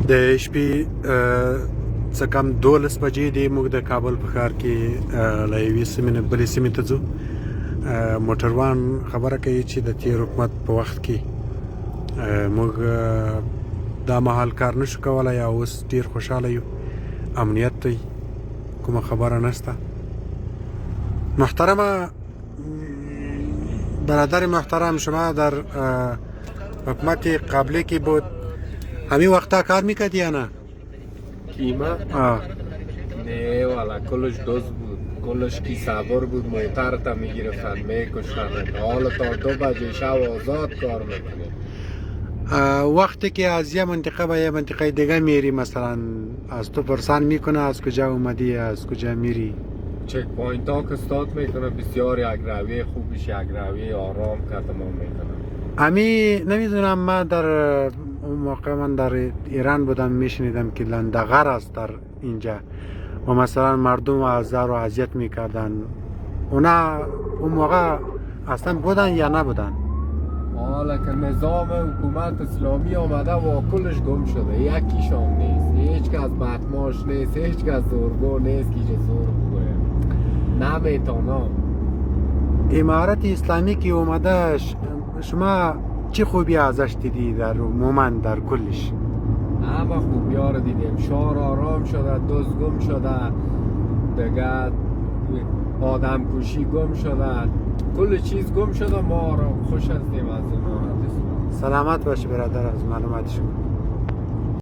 د شپې څه کم 12 بجې دی. موږ د کابل په ښار کې له یوې سیمې نه بلې سیمې ته ځو. موټروان خبره کوي چې د تېر حکومت په وخت کې موږ دا مهال کار نشو کولی او اوس ډېر خوشحاله یو، امنیت دی، کومه خبره نشته. محترمه برادر محترم، شما در حکومت قبلی که بود همین وقتا کار میکرد یا نه؟ کیما؟ نه والا کلش دوز بود، کلش کی سوار بود، موتر میگرفتن میکشتن. حالا تا 2 بجه شب آزاد کار میکنه. وقتی که از یه منطقه به یه منطقه دیگه میری، مثلا از تو پرسان میکنه از کجا اومدی، از کجا میری؟ چک پوینت ها که استاد میکنه، بسیار یک روی خوبش، یک روی آرام که تمام میکنه. امی نمیدونم، من در اون موقع من در ایران بودم، میشنیدم که لندغر است در اینجا و مثلا مردم آزار و اذیت میکردن. اونا اون موقع اصلا بودن یا نبودن؟ حالا که نظام حکومت اسلامی آمده و کلش گم شده، یکیشان نیست، هیچ که از بطماش نیست، هیچ که از زورگو نیست که زور بگوه نمیتونم. امارت اسلامی که اومده، شما چی خوبی ازش دیدی در مومن در کلش؟ همه خوبی ها رو دیدیم. شهر آرام شده، دزد گم شده، دیگه آدم کشی گم شده، کل چیز گم شده. ما خوش هستیم از امارت اسلامی. سلامت باشه برادر، از معلومات شما.